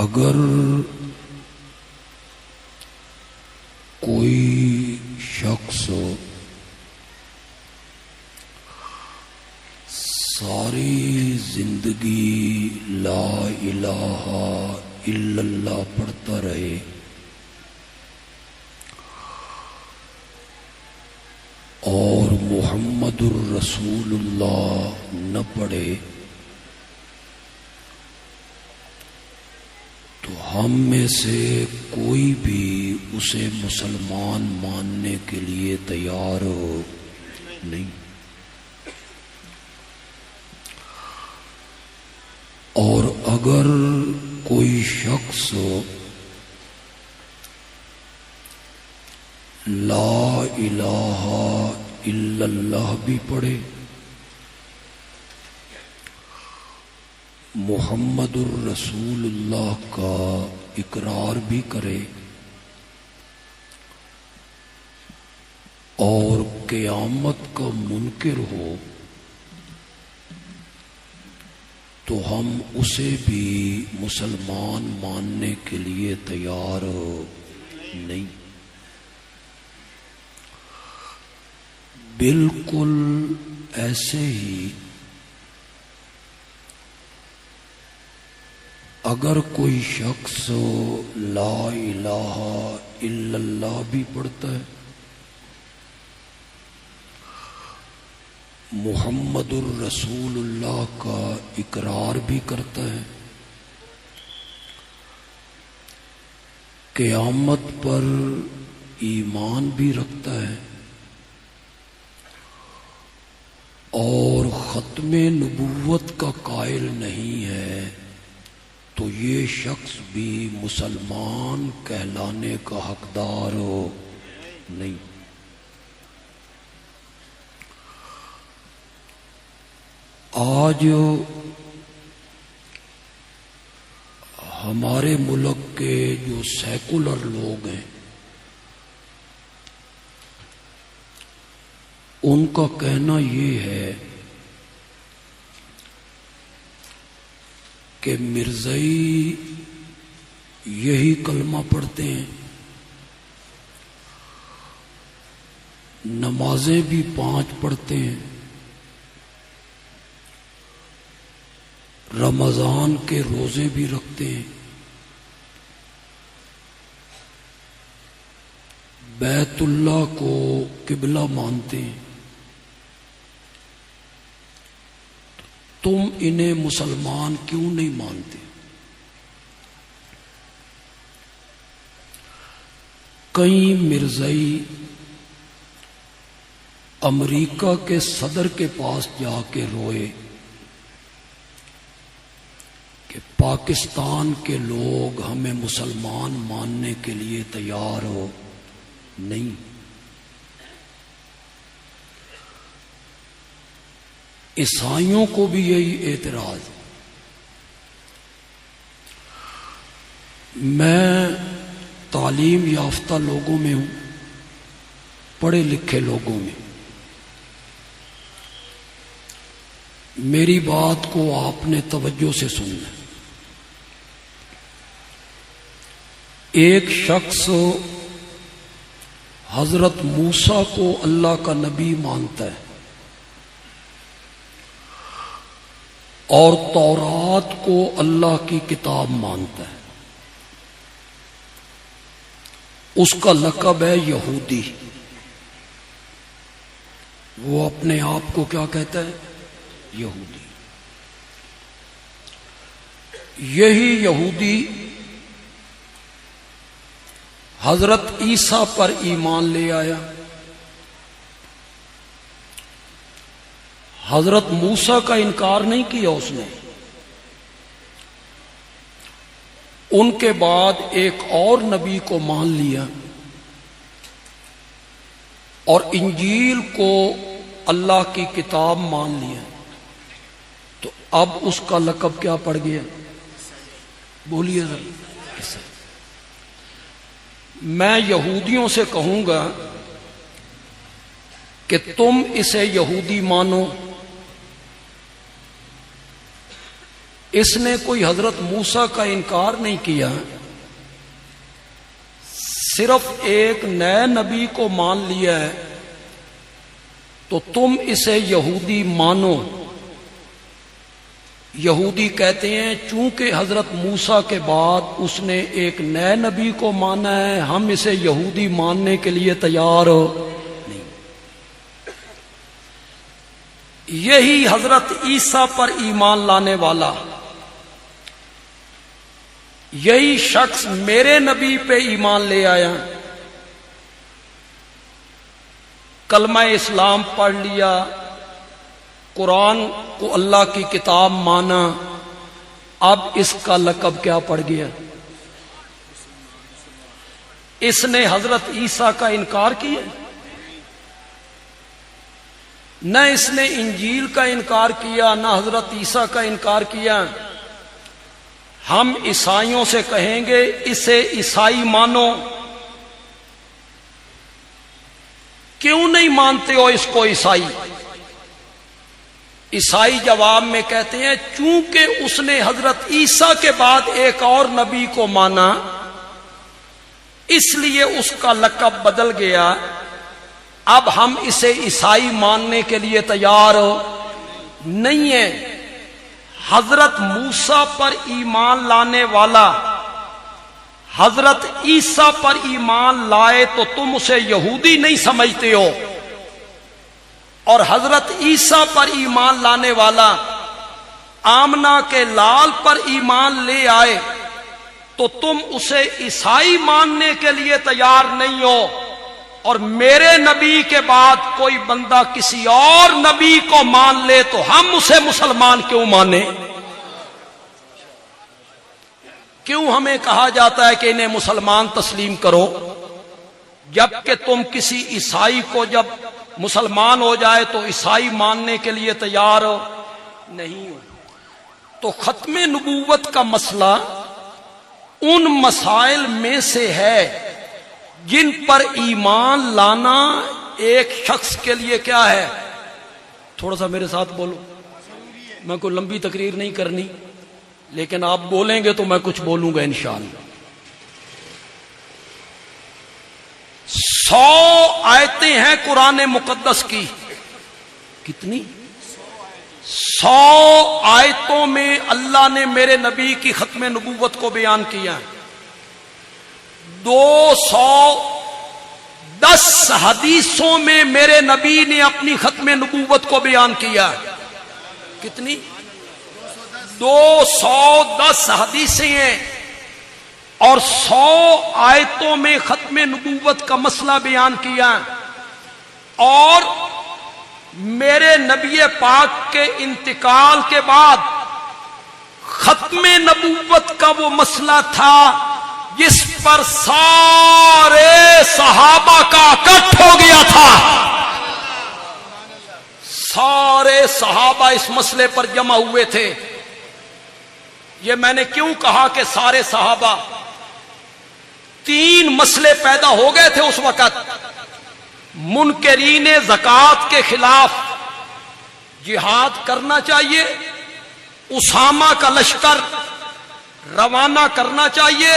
اگر کوئی شخص ساری زندگی لا الہ الا اللہ پڑھتا رہے اور محمد الرسول اللہ نہ پڑھے تو ہم میں سے کوئی بھی اسے مسلمان ماننے کے لیے تیار نہیں، اور اگر کوئی شخص لا الہ الا اللہ بھی پڑھے، محمد الرسول اللہ کا اقرار بھی کرے اور قیامت کا منکر ہو تو ہم اسے بھی مسلمان ماننے کے لیے تیار نہیں۔ بالکل ایسے ہی اگر کوئی شخص لا الہ الا اللہ بھی پڑھتا ہے، محمد الرسول اللہ کا اقرار بھی کرتا ہے، قیامت پر ایمان بھی رکھتا ہے اور ختم نبوت کا قائل نہیں ہے، تو یہ شخص بھی مسلمان کہلانے کا حقدار نہیں۔ آج ہمارے ملک کے جو سیکولر لوگ ہیں ان کا کہنا یہ ہے کہ مرزائی یہی کلمہ پڑھتے ہیں، نمازیں بھی 5 پڑھتے ہیں، رمضان کے روزے بھی رکھتے ہیں، بیت اللہ کو قبلہ مانتے ہیں، تم انہیں مسلمان کیوں نہیں مانتے؟ کئی مرزائی امریکہ کے صدر کے پاس جا کے روئے کہ پاکستان کے لوگ ہمیں مسلمان ماننے کے لیے تیار نہیں۔ عیسائیوں کو بھی یہی اعتراض۔ میں تعلیم یافتہ لوگوں میں ہوں، پڑھے لکھے لوگوں میں، میری بات کو آپ نے توجہ سے سننا۔ ایک شخص حضرت موسیٰ کو اللہ کا نبی مانتا ہے اور تورات کو اللہ کی کتاب مانتا ہے، اس کا لقب ہے یہودی۔ وہ اپنے آپ کو کیا کہتا ہے؟ یہودی۔ یہی یہودی حضرت عیسیٰ پر ایمان لے آیا، حضرت موسیٰ کا انکار نہیں کیا اس نے۔ ان کے بعد ایک اور نبی کو مان لیا اور انجیل کو اللہ کی کتاب مان لیا، تو اب اس کا لقب کیا پڑ گیا؟ بولیے ذرا۔ میں یہودیوں سے کہوں گا کہ تم اسے یہودی مانو، اس نے کوئی حضرت موسیٰ کا انکار نہیں کیا، صرف ایک نئے نبی کو مان لیا ہے، تو تم اسے یہودی مانو۔ یہودی کہتے ہیں چونکہ حضرت موسیٰ کے بعد اس نے ایک نئے نبی کو مانا ہے، ہم اسے یہودی ماننے کے لیے تیار نہیں۔ یہی حضرت عیسیٰ پر ایمان لانے والا، یہی شخص میرے نبی پہ ایمان لے آیا، کلمہ اسلام پڑھ لیا، قرآن کو اللہ کی کتاب مانا، اب اس کا لقب کیا پڑ گیا؟ اس نے حضرت عیسیٰ کا انکار کیا، نہ اس نے انجیل کا انکار کیا، نہ حضرت عیسیٰ کا انکار کیا۔ ہم عیسائیوں سے کہیں گے اسے عیسائی مانو، کیوں نہیں مانتے ہو اس کو عیسائی؟ عیسائی جواب میں کہتے ہیں چونکہ اس نے حضرت عیسیٰ کے بعد ایک اور نبی کو مانا، اس لیے اس کا لقب بدل گیا، اب ہم اسے عیسائی ماننے کے لیے تیار نہیں ہیں۔ حضرت موسیٰ پر ایمان لانے والا حضرت عیسیٰ پر ایمان لائے تو تم اسے یہودی نہیں سمجھتے ہو، اور حضرت عیسیٰ پر ایمان لانے والا آمنہ کے لال پر ایمان لے آئے تو تم اسے عیسائی ماننے کے لیے تیار نہیں ہو، اور میرے نبی کے بعد کوئی بندہ کسی اور نبی کو مان لے تو ہم اسے مسلمان کیوں مانیں؟ کیوں ہمیں کہا جاتا ہے کہ انہیں مسلمان تسلیم کرو، جبکہ تم کسی عیسائی کو جب مسلمان ہو جائے تو عیسائی ماننے کے لیے تیار نہیں ہو؟ تو ختم نبوت کا مسئلہ ان مسائل میں سے ہے جن پر ایمان لانا ایک شخص کے لیے کیا ہے؟ تھوڑا سا میرے ساتھ بولو، میں کوئی لمبی تقریر نہیں کرنی، لیکن آپ بولیں گے تو میں کچھ بولوں گا انشاءاللہ۔ 100 آیتیں ہیں قرآن مقدس کی، کتنی؟ 100 آیتوں میں اللہ نے میرے نبی کی ختم نبوت کو بیان کیا، 210 حدیثوں میں میرے نبی نے اپنی ختم نبوت کو بیان کیا، کتنی؟ 210 حدیثیں ہیں، اور 100 آیتوں میں ختم نبوت کا مسئلہ بیان کیا، اور میرے نبی پاک کے انتقال کے بعد ختم نبوت کا وہ مسئلہ تھا جس پر سارے صحابہ کا اکٹھ ہو گیا تھا، سارے صحابہ اس مسئلے پر جمع ہوئے تھے۔ یہ میں نے کیوں کہا کہ سارے صحابہ؟ 3 مسئلے پیدا ہو گئے تھے اس وقت۔ منکرین زکوٰۃ کے خلاف جہاد کرنا چاہیے، اسامہ کا لشکر روانہ کرنا چاہیے،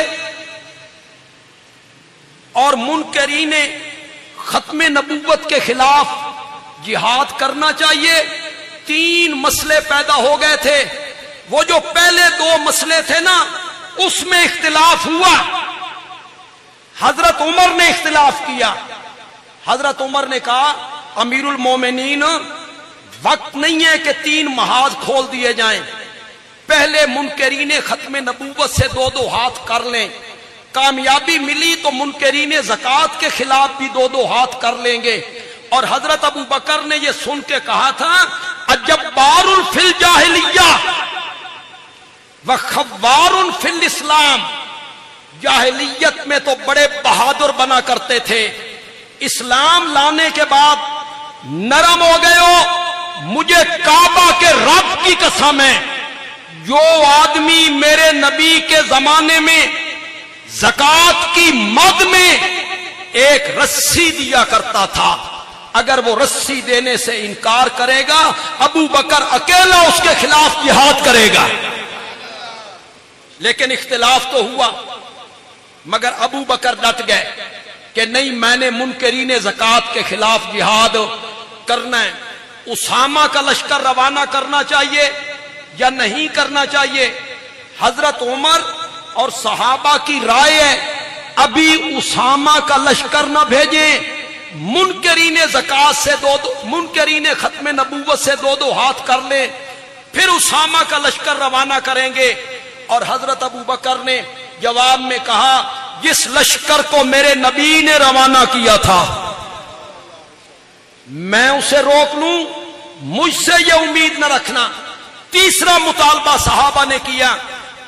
اور منکرین ختم نبوت کے خلاف جہاد کرنا چاہیے۔ 3 مسئلے پیدا ہو گئے تھے۔ وہ جو پہلے 2 مسئلے تھے نا، اس میں اختلاف ہوا، حضرت عمر نے اختلاف کیا۔ حضرت عمر نے کہا امیر المومنین وقت نہیں ہے کہ 3 محاذ کھول دیے جائیں، پہلے منکرین ختم نبوت سے 2 ہاتھ کر لیں، کامیابی ملی تو منکرین زکوٰۃ کے خلاف بھی 2 ہاتھ کر لیں گے۔ اور حضرت ابو بکر نے یہ سن کے کہا تھا اجبار فی الجاہلیہ وخوار فی الاسلام، جاہلیت میں تو بڑے بہادر بنا کرتے تھے، اسلام لانے کے بعد نرم ہو گئے ہو۔ مجھے کعبہ کے رب کی قسم ہے، جو آدمی میرے نبی کے زمانے میں زکوٰۃ کی مد میں ایک رسی دیا کرتا تھا، اگر وہ رسی دینے سے انکار کرے گا ابو بکر اکیلا اس کے خلاف جہاد کرے گا۔ لیکن اختلاف تو ہوا، مگر ابو بکر ڈٹ گئے کہ نہیں، میں نے منکرین زکوٰۃ کے خلاف جہاد کرنا ہے۔ اسامہ کا لشکر روانہ کرنا چاہیے یا نہیں کرنا چاہیے؟ حضرت عمر اور صحابہ کی رائے ہے ابھی اسامہ کا لشکر نہ بھیجیں، منکرین زکوٰۃ سے منکرین ختم نبوت سے دو ہاتھ کر لیں، پھر اسامہ کا لشکر روانہ کریں گے۔ اور حضرت ابو بکر نے جواب میں کہا، جس لشکر کو میرے نبی نے روانہ کیا تھا میں اسے روک لوں، مجھ سے یہ امید نہ رکھنا۔ تیسرا مطالبہ صحابہ نے کیا،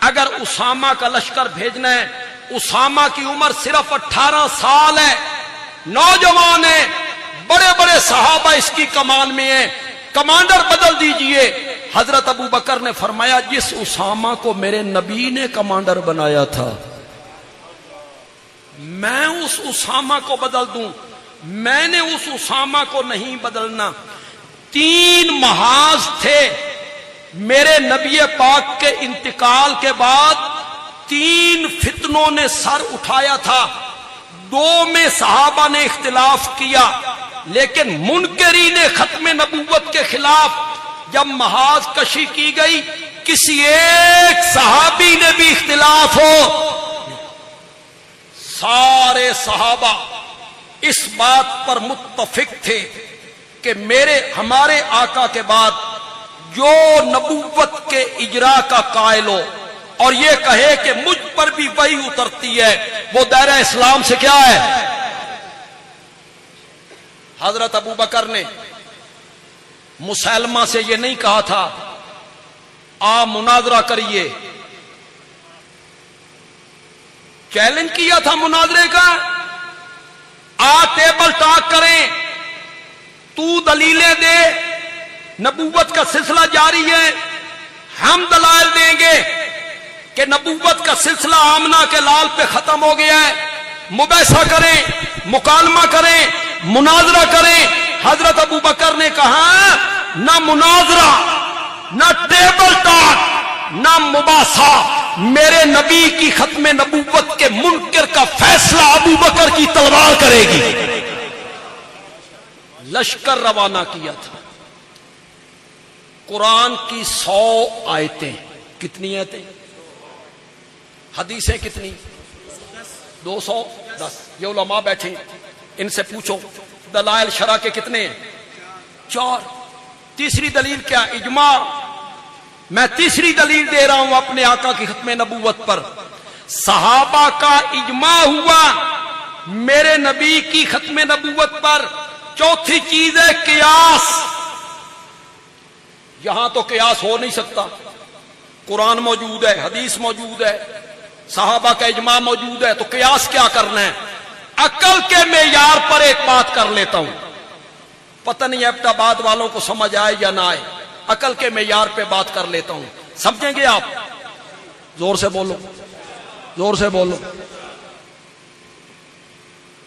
اگر اسامہ کا لشکر بھیجنا ہے، اسامہ کی عمر صرف 18 سال ہے، نوجوان ہے، بڑے بڑے صحابہ اس کی کمان میں ہیں، کمانڈر بدل دیجئے۔ حضرت ابو بکر نے فرمایا، جس اسامہ کو میرے نبی نے کمانڈر بنایا تھا میں اس اسامہ کو بدل دوں؟ میں نے اس اسامہ کو نہیں بدلنا۔ 3 محاذ تھے میرے نبی پاک کے انتقال کے بعد، 3 فتنوں نے سر اٹھایا تھا، 2 میں صحابہ نے اختلاف کیا، لیکن منکرین ختم نبوت کے خلاف جب محاذ کشی کی گئی، کسی ایک صحابی نے بھی اختلاف ہو، سارے صحابہ اس بات پر متفق تھے کہ ہمارے آقا کے بعد جو نبوت کے اجرا کا قائل ہو اور یہ کہے کہ مجھ پر بھی وحی اترتی ہے، وہ دائرہ اسلام سے کیا ہے؟ حضرت ابو بکر نے مسلمہ سے یہ نہیں کہا تھا آپ مناظرہ کریے، چیلنج کیا تھا مناظرے کا، ٹیبل ٹاک کریں، تو دلیلیں دے، نبوت کا سلسلہ جاری ہے، ہم دلائل دیں گے کہ نبوت کا سلسلہ آمنہ کے لال پہ ختم ہو گیا ہے، مباحثہ کریں، مکالمہ کریں، مناظرہ کریں۔ حضرت ابو بکر نے کہا، نہ مناظرہ، نہ ٹیبل ٹاک، نہ مباحثہ، میرے نبی کی ختم نبوت کے منکر کا فیصلہ ابو بکر کی تلوار کرے گی۔ لشکر روانہ کیا تھا، قرآن کی 100 آیتیں، کتنی آیتیں؟ حدیثیں کتنی؟ 210۔ یہ علماء بیٹھے ان سے پوچھو دلائل شرع کے کتنے ہیں؟ 4۔ تیسری دلیل کیا؟ اجماع۔ میں تیسری دلیل دے رہا ہوں اپنے آقا کی ختم نبوت پر، صحابہ کا اجماع ہوا میرے نبی کی ختم نبوت پر۔ چوتھی چیز ہے قیاس۔ یہاں تو قیاس ہو نہیں سکتا، قرآن موجود ہے، حدیث موجود ہے، صحابہ کا اجماع موجود ہے، تو قیاس کیا کرنا ہے؟ عقل کے معیار پر ایک بات کر لیتا ہوں، پتہ نہیں ایبٹ آباد والوں کو سمجھ آئے یا نہ آئے، عقل کے معیار پہ بات کر لیتا ہوں، سمجھیں گے آپ؟ زور سے بولو، زور سے بولو۔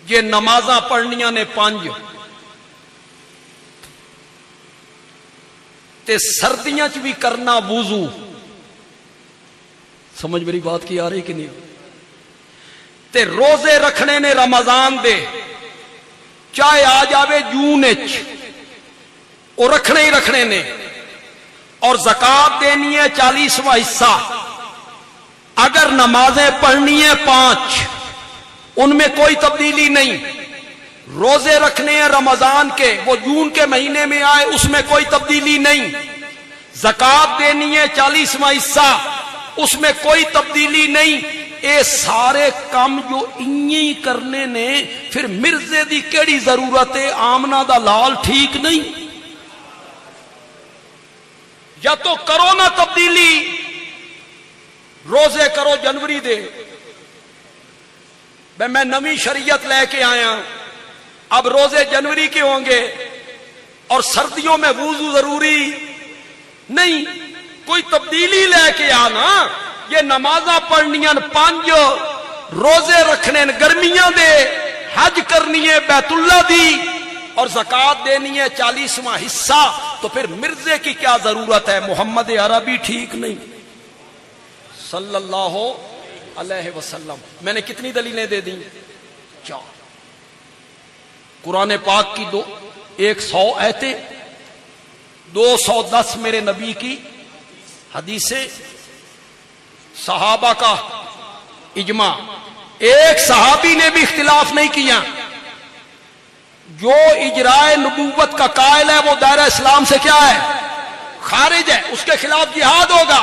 یہ نمازاں پڑھنیاں نے 5 تے سردیاں چ بھی کرنا وضو، سمجھ میری بات کی آ رہی کہ نہیں؟ تے روزے رکھنے نے رمضان دے، چاہے آ جاوے جون وچ، وہ رکھنے ہی رکھنے نے، اور زکات دینی ہے 40واں حصہ۔ اگر نمازیں پڑھنی ہیں 5، ان میں کوئی تبدیلی نہیں، روزے رکھنے ہیں رمضان کے، وہ جون کے مہینے میں آئے اس میں کوئی تبدیلی نہیں، زکات دینی ہے 40واں حصہ، اس میں کوئی تبدیلی نہیں۔ اے سارے کام جو انہی کرنے نے، پھر مرزے دی کیڑی ضرورت ہے؟ آمنہ دا لال ٹھیک نہیں؟ یا تو کرو نا تبدیلی، روزے کرو جنوری دے، میں نویں شریعت لے کے آیا، اب روزے جنوری کے ہوں گے، اور سردیوں میں وضو ضروری نہیں، کوئی تبدیلی لے کے آنا۔ یہ نمازاں پڑھنیاں 5، روزے رکھنے گرمیاں دے، حج کرنی ہے بیت اللہ دی، اور زکات دینی ہے 40واں حصہ، تو پھر مرزے کی کیا ضرورت ہے؟ محمد عربی ٹھیک نہیں؟ صلی اللہ علیہ وسلم. میں نے کتنی دلیلیں دے دیں؟ 4. قرآن پاک کی 100 آیتیں، 210 میرے نبی کی حدیثیں، صحابہ کا اجماع. ایک صحابی نے بھی اختلاف نہیں کیا. جو اجرائے نبوت کا قائل ہے وہ دائرہ اسلام سے کیا ہے؟ خارج ہے. اس کے خلاف جہاد ہوگا.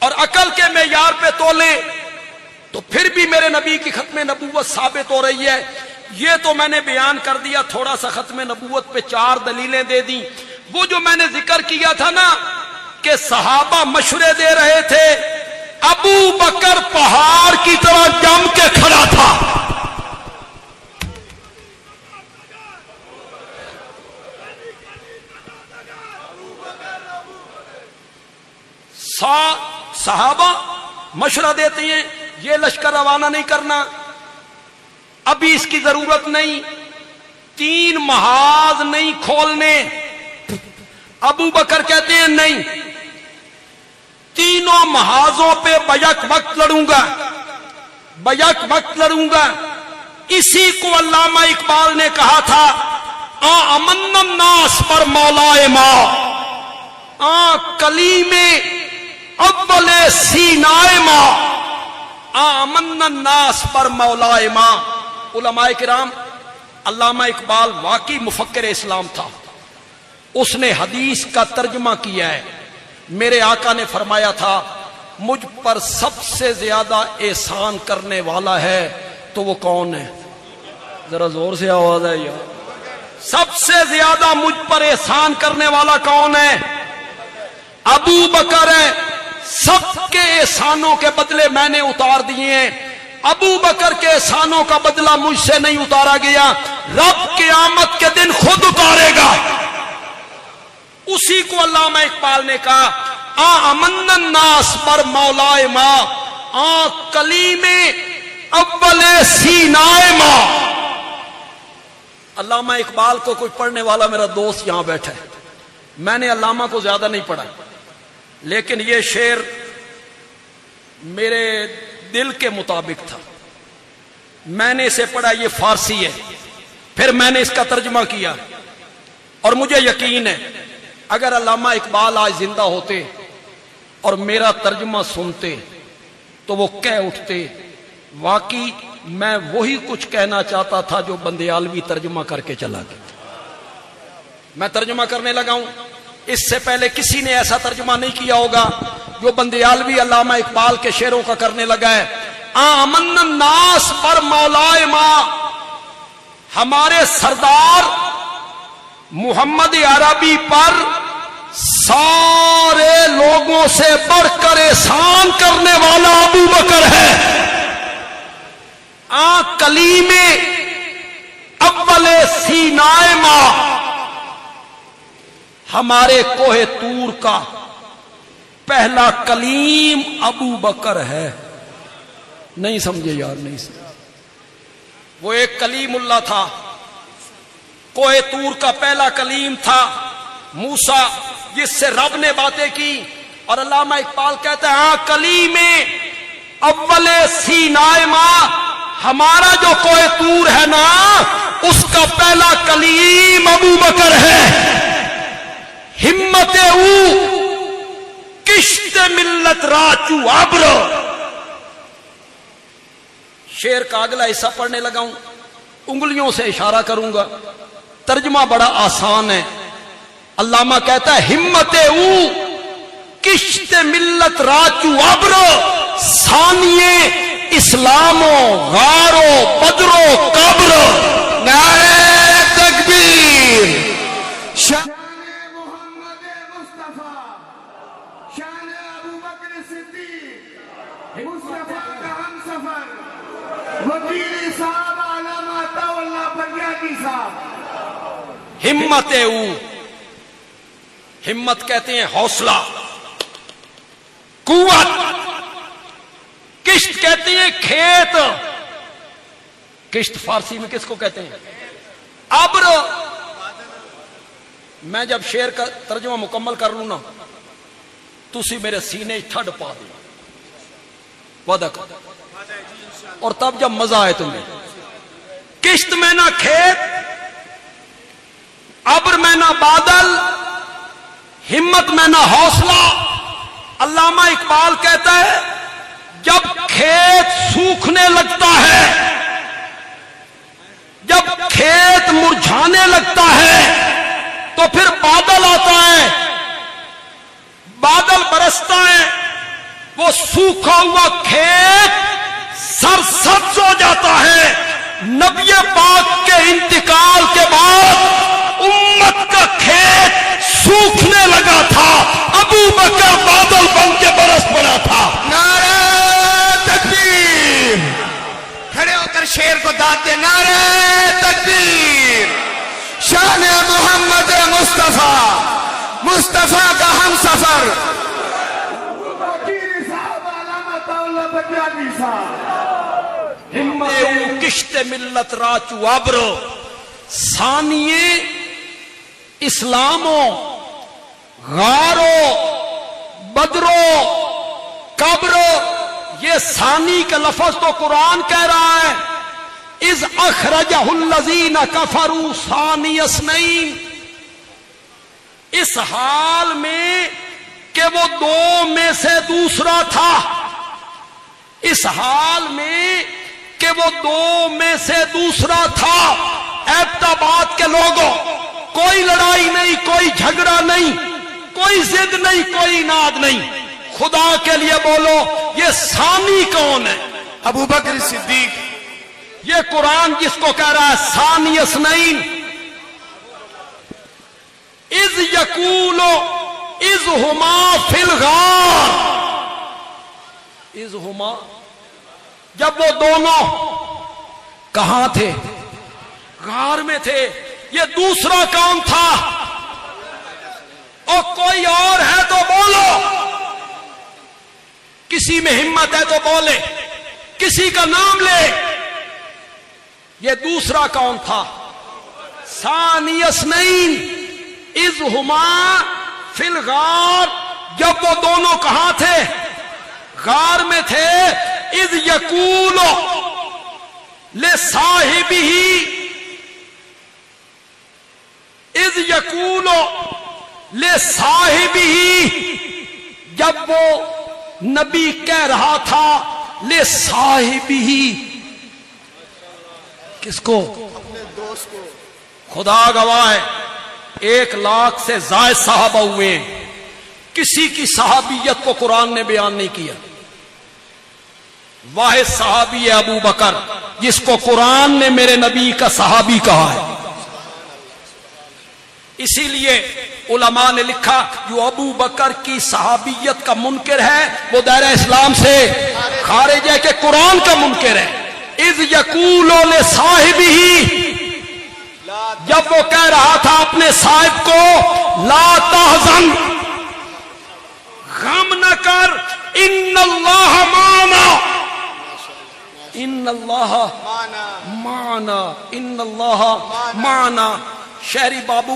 اور عقل کے معیار پہ تولے تو پھر بھی میرے نبی کی ختم نبوت ثابت ہو رہی ہے. یہ تو میں نے بیان کر دیا. تھوڑا سا ختم نبوت پہ 4 دلیلیں دے دی. وہ جو میں نے ذکر کیا تھا نا کہ صحابہ مشورے دے رہے تھے، ابو بکر پہاڑ کی طرح جم کے کھڑا تھا. صحابہ مشورہ دیتے ہیں یہ لشکر روانہ نہیں کرنا، ابھی اس کی ضرورت نہیں، 3 محاذ نہیں کھولنے. ابو بکر کہتے ہیں نہیں، تینوں محاذوں پہ بیک وقت لڑوں گا، بیک وقت لڑوں گا. اسی کو علامہ اقبال نے کہا تھا، امن الناس پر مولا ماں، کلیم اول سینائے ماں، امن الناس پر مولا ماں. علماء کرام، علامہ اقبال واقعی مفکر اسلام تھا. اس نے حدیث کا ترجمہ کیا ہے. میرے آقا نے فرمایا تھا مجھ پر سب سے زیادہ احسان کرنے والا ہے تو وہ کون ہے؟ ذرا زور سے آواز ہے یار. سب سے زیادہ مجھ پر احسان کرنے والا کون ہے؟ ابو بکر ہے. سب کے احسانوں کے بدلے میں نے اتار دیے ہیں. ابو بکر کے احسانوں کا بدلہ مجھ سے نہیں اتارا گیا، رب قیامت کے دن خود اتارے گا. اسی کو علامہ اقبال نے کہا، امن الناس پر مولا ماں، کلیم اول سینائے ماں. علامہ اقبال کو کوئی پڑھنے والا میرا دوست یہاں بیٹھا ہے. میں نے علامہ کو زیادہ نہیں پڑھا، لیکن یہ شعر میرے دل کے مطابق تھا. میں نے اسے پڑھا، یہ فارسی ہے. پھر میں نے اس کا ترجمہ کیا اور مجھے یقین ہے اگر علامہ اقبال آج زندہ ہوتے اور میرا ترجمہ سنتے تو وہ کہہ اٹھتے، واقعی میں وہی کچھ کہنا چاہتا تھا جو بندیالوی ترجمہ کر کے چلا گیا. میں ترجمہ کرنے لگا ہوں، اس سے پہلے کسی نے ایسا ترجمہ نہیں کیا ہوگا جو بندیالوی علامہ اقبال کے شعروں کا کرنے لگا ہے. امن الناس پر مولا ماں، ہمارے سردار محمد عربی پر سارے لوگوں سے بڑھ کر احسان کرنے والا ابو بکر ہے. کلیم اول سینائے ماں، ہمارے کوہ طور کا پہلا کلیم ابو بکر ہے. نہیں سمجھے یار؟ نہیں سمجھے. وہ ایک کلیم اللہ تھا، کوہ طور کا پہلا کلیم تھا موسیٰ، جس سے رب نے باتیں کی. اور علامہ اقبال کہتا ہے کلیم اول سینائے ماں، ہمارا جو کوہ طور ہے نا اس کا پہلا کلیم ابو بکر ہے. ہمت او کشت ملت راچو ابر. شعر کا اگلا حصہ پڑھنے لگا ہوں، انگلیوں سے اشارہ کروں گا، ترجمہ بڑا آسان ہے. علامہ کہتا ہے ہمت او کشت ملت راچو ابر، ثانیے اسلامو غارو بدرو قبر. نعرہ تکبیر. شان محمد مصطفیٰ، شان ابو بکر صدیق، مصطفیٰ کا ہم سفر، وکیل صاحب علامہ طاولہ بنیادی صاحب. ہمت او، ہمت کہتے ہیں حوصلہ، قوت. کشت کہتے ہیں کھیت. کشت فارسی میں کس کو کہتے ہیں؟ ابر. میں جب شعر کا ترجمہ مکمل کر لوں نا تسی میرے سینے ٹھڈ پا دیں. وعدہ کرو اور تب جب مزہ آئے تمہیں. کشت میں نہ کھیت، ابر میں نہ بادل، ہمت میں نہ حوصلہ. علامہ اقبال کہتا ہے جب کھیت سوکھنے لگتا ہے، جب کھیت مرجھانے لگتا ہے تو پھر بادل آتا ہے، بادل برستا ہے، وہ سوکھا ہوا کھیت سرسبز ہو جاتا ہے. نبی پاک کے انتقال کے بعد امت کا کھیت سوکھنے لگا تھا، ابو بکر بادل بن کے برس پڑا تھا. نعرہ تکبیر. کھڑے ہو کر شیر کو داد دے. نعرہ تکبیر. شان محمد مصطفیٰ، مصطفیٰ کا ہم سفر. وکیل صاحب علامہ طاولہ بجالی صاحب. کشت ملت راچو ابرو ثانیے اسلامو غارو بدرو قبرو. یہ ثانی کا لفظ تو قرآن کہہ رہا ہے اذ اخرجہ الذین کفروا ثانی اثنین. اس حال میں کہ وہ دو میں سے دوسرا تھا، اس حال میں کہ وہ دو میں سے دوسرا تھا. ایبٹ آباد کے لوگوں کوئی لڑائی نہیں، کوئی جھگڑا نہیں، کوئی ضد نہیں، کوئی اناد نہیں. خدا کے لیے بولو یہ ثانی کون ہے؟ ابو بکر صدیق. یہ قرآن جس کو کہہ رہا ہے ثانی اثنین. اذ یقول اذ ہما فی الغار. اذ ہما جب وہ دونوں کہاں تھے؟ غار میں تھے. یہ دوسرا کون تھا؟ اور کوئی اور ہے تو بولو، کسی میں ہمت ہے تو بولے، کسی کا نام لے. یہ دوسرا کون تھا؟ ثانی اثنین اذ ہما فی الغار. جب وہ دونوں کہاں تھے؟ غار میں تھے. اذ یقول لصاحبہ، اذ یقول لصاحبہ، جب وہ نبی کہہ رہا تھا لصاحبہ، کس کو؟ اپنے دوست کو. خدا گواہ ہے 1,00,000 سے زائد صحابہ ہوئے، کسی کی صحابیت کو قرآن نے بیان نہیں کیا. واحد صحابی ہے ابو بکر جس کو قرآن نے میرے نبی کا صحابی کہا ہے. اسی لیے علماء نے لکھا جو ابو بکر کی صحابیت کا منکر ہے وہ دائرہ اسلام سے خارج ہے کہ قرآن کا منکر ہے. اذ یقول لصاحبہ، جب وہ کہہ رہا تھا اپنے صاحب کو لا تحزن، غم نہ کر، ان اللہ معنا، ان اللہ معنا، ان اللہ معنا. شہری بابو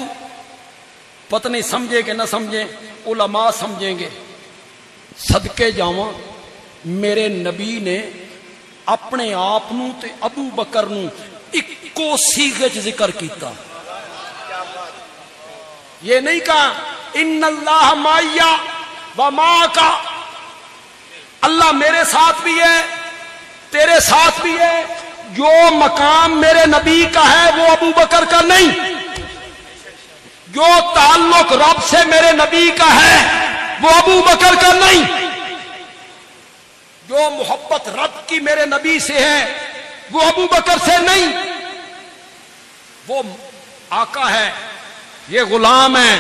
پتہ نہیں سمجھے کہ نہ سمجھیں، علماء سمجھیں گے. صدقے جاواں میرے نبی نے اپنے آپ نو تے ابو بکر نو اکو صیغے چ ذکر کیتا. یہ نہیں کہا ان اللہ معیا و معک، اللہ میرے ساتھ بھی ہے تیرے ساتھ بھی ہے. جو مقام میرے نبی کا ہے وہ ابو بکر کا نہیں، جو تعلق رب سے میرے نبی کا ہے وہ ابو بکر کا نہیں، جو محبت رب کی میرے نبی سے ہے وہ ابو بکر سے نہیں. وہ آقا ہے، یہ غلام ہے،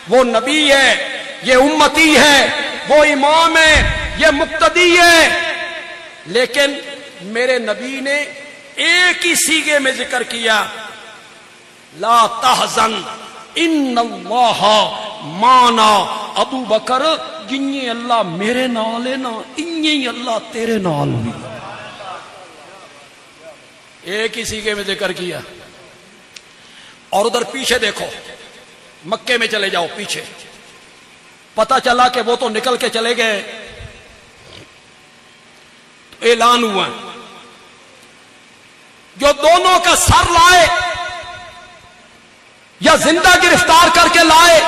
وہ نبی ہے، یہ امتی ہے، وہ امام ہے، یہ مقتدی ہے. لیکن میرے نبی نے ایک ہی صیغے میں ذکر کیا لا تحزن ان اللہ معنا. ابو بکر جنہیں اللہ میرے نال ہے نا انہیں اللہ تیرے نال بھی. ایک ہی صیغے میں ذکر کیا. اور ادھر پیچھے دیکھو، مکے میں چلے جاؤ پیچھے، پتہ چلا کہ وہ تو نکل کے چلے گئے. اعلان ہوا جو دونوں کا سر لائے یا زندہ گرفتار کر کے لائے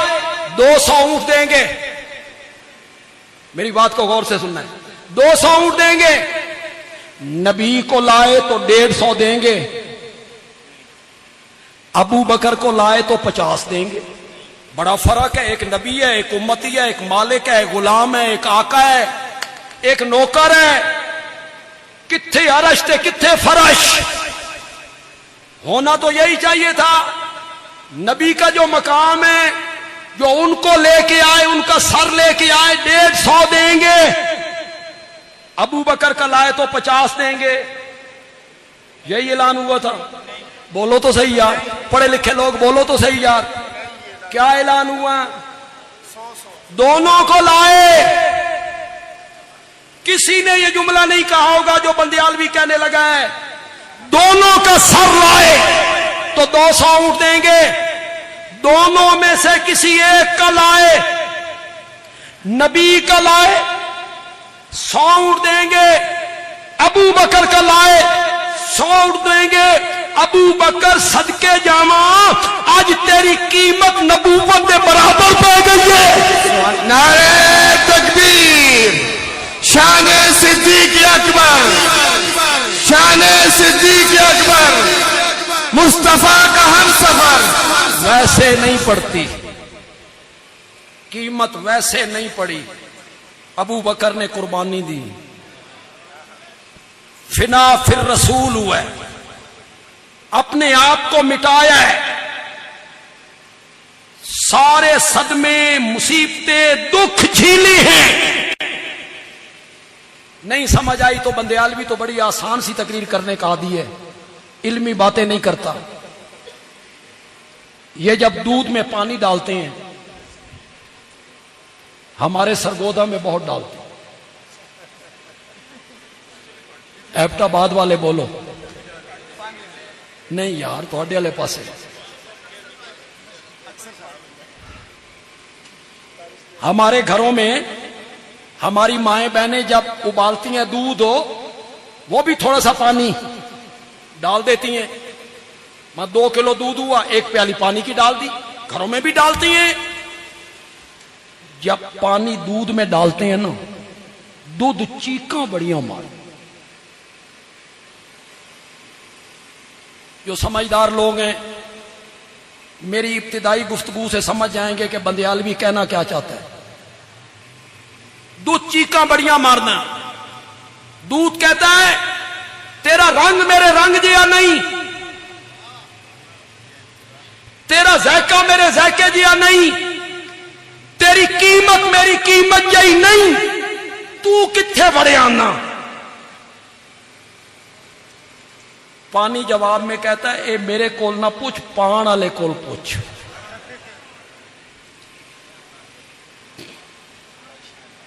200 اونٹ دیں گے. میری بات کو غور سے سننا ہے. 200 اونٹ دیں گے. نبی کو لائے تو 150 دیں گے. ابو بکر کو لائے تو 50 دیں گے. بڑا فرق ہے. ایک نبی ہے, ایک امتی ہے, ایک مالک ہے, ایک غلام ہے, ایک آقا ہے, ایک نوکر ہے. کتھے عرش تے کتھے فرش. ہونا تو یہی چاہیے تھا. نبی کا جو مقام ہے, جو ان کو لے کے آئے, ان کا سر لے کے آئے, 150 دیں گے. ابو بکر کا لائے تو 50 دیں گے. یہی اعلان ہوا تھا. بولو تو صحیح یار, پڑھے لکھے لوگ بولو تو صحیح یار. کیا اعلان ہوا؟ دونوں کو لائے. کسی نے یہ جملہ نہیں کہا ہوگا جو بندیالوی کہنے لگا ہے. دونوں کا سر لائے تو 200 اونٹ دیں گے. دونوں میں سے کسی ایک کا لائے, نبی کا لائے 100 اونٹ دیں گے. ابو بکر کا لائے 100 اونٹ دیں گے. ابو بکر صدقے جاواں, آج تیری قیمت نبوت کے برابر پہ گئی ہے. نعرہ تکبیر. شان صدیق اکبر, شان صدیق اکبر, مصطفیٰ کا ہم سفر. ویسے نہیں پڑتی, قیمت ویسے نہیں پڑی. ابو بکر نے قربانی دی, فنا پھر رسول ہوا ہے, اپنے آپ کو مٹایا ہے. سارے صدمے, مصیبتیں, دکھ جھیلی ہیں. نہیں سمجھ آئی تو بندیالوی تو بڑی آسان سی تقریر کرنے کا عادی ہے, علمی باتیں نہیں کرتا. یہ جب دودھ میں پانی ڈالتے ہیں, ہمارے سرگودا میں بہت ڈالتے ہیں. ایبٹ آباد والے بولو. نہیں یار, تھوڑے والے پاسے. ہمارے گھروں میں ہماری مائیں بہنیں جب ابالتی ہیں دودھ ہو, وہ بھی تھوڑا سا پانی ڈال دیتی ہیں. 2 کلو دودھ ہوا, 1 پیالی پانی کی ڈال دی. گھروں میں بھی ڈالتی ہیں. جب پانی دودھ میں ڈالتے ہیں نا, دودھ چیخاں بڑیاں مار. جو سمجھدار لوگ ہیں میری ابتدائی گفتگو سے سمجھ جائیں گے کہ بندیالوی کہنا کیا چاہتا ہے. دودھ چیخاں بڑیاں مارنا. دودھ کہتا ہے تیرا رنگ میرے رنگ جیا نہیں, تیرا ذائقہ میرے ذائقے جیا نہیں, تیری قیمت میری قیمت جی نہیں, تو کتھے بڑے آنا. پانی جواب میں کہتا ہے اے میرے کول نہ پوچھ, پان والے کول پوچھ.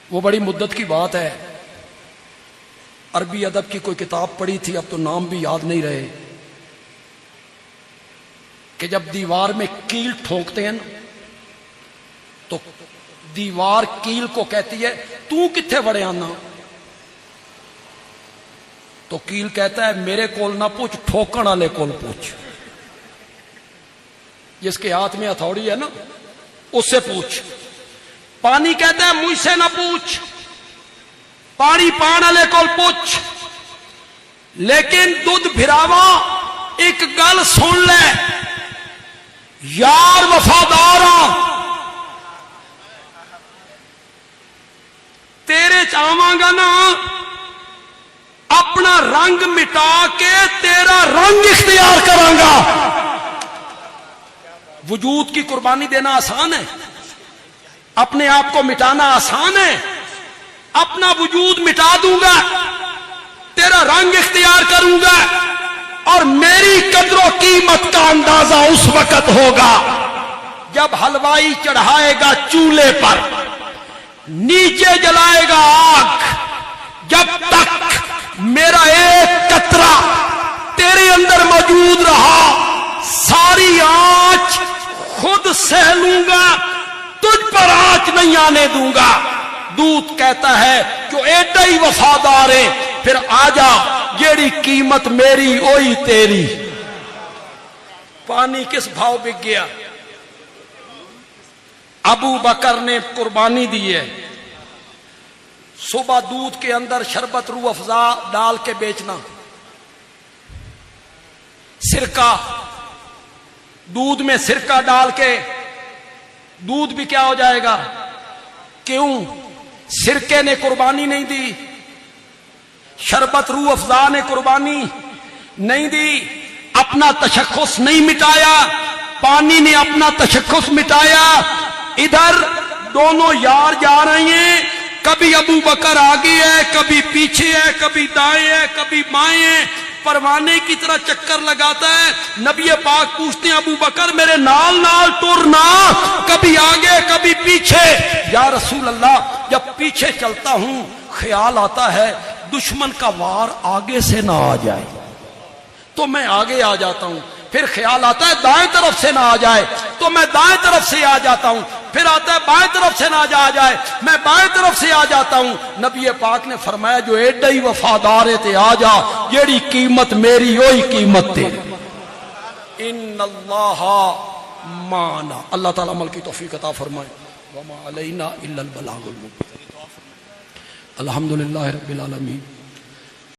وہ بڑی مدت کی بات ہے. عربی ادب کی کوئی کتاب پڑھی تھی, اب تو نام بھی یاد نہیں رہے, کہ جب دیوار میں کیل ٹھونکتے ہیں نا, تو دیوار کیل کو کہتی ہے تو کتھے بڑے آنا. تو کیل کہتا ہے میرے کول نہ پوچھ, ٹھوکن والے کول پوچھ. جس کے ہاتھ میں ہتھوڑی ہے نا, اس سے پوچھ. پانی کہتا ہے مجھ سے نہ پوچھ, پانی پان والے کول پوچھ. لیکن دودھ بھراوا ایک گل سن لے, یار وفادار تیرے چاہواں گا نا, اپنا رنگ مٹا کے تیرا رنگ اختیار کراں گا. وجود کی قربانی دینا آسان ہے, اپنے آپ کو مٹانا آسان ہے. اپنا وجود مٹا دوں گا, تیرا رنگ اختیار کروں گا, اور میری قدر و قیمت کا اندازہ اس وقت ہوگا جب حلوائی چڑھائے گا چولہے پر, نیچے جلائے گا آگ. جب تک میرا ایک قطرہ تیرے اندر موجود رہا, ساری آنچ خود سہ لوں گا, تجھ پر آنچ نہیں آنے دوں گا. دودھ کہتا ہے جو ایڈا ہی وفادار ہے, پھر آ جا جیڑی قیمت میری وہی تیری. پانی کس بھاؤ بک گیا؟ ابو بکر نے قربانی دی ہے. صبح دودھ کے اندر شربت روح افزا ڈال کے بیچنا، سرکہ، دودھ میں سرکہ ڈال کے دودھ بھی کیا ہو جائے گا؟ کیوں؟ سرکے نے قربانی نہیں دی، شربت روح افزا نے قربانی نہیں دی، اپنا تشخص نہیں مٹایا، پانی نے اپنا تشخص مٹایا. ادھر دونوں یار جا رہے ہیں، کبھی ابو بکر آگے ہے، کبھی پیچھے ہے، کبھی دائیں ہے، کبھی بائیں ہے، پروانے کی طرح چکر لگاتا ہے. نبی پاک پوچھتے ہیں ابو بکر میرے نال نال ٹرنا، کبھی آگے کبھی پیچھے. یا رسول اللہ جب پیچھے چلتا ہوں خیال آتا ہے دشمن کا وار آگے سے نہ آ جائے تو میں آگے آ جاتا ہوں، پھر خیال آتا ہے دائیں طرف سے نہ آ جائے تو میں دائیں طرف سے آ جاتا ہوں، پھر آتا ہے بائیں طرف سے نہ آ جائے میں بائیں طرف سے آ جاتا ہوں. نبی پاک نے فرمایا جو ایڈا ہی وفادار ہے تے آ جا، جیڑی قیمت میری وہی قیمت تیری. ان اللہ معنا. اللہ تعالی عمل کی توفیق عطا فرمائے. وما علینا الا البلاغ المبین. الحمدللہ رب العالمین.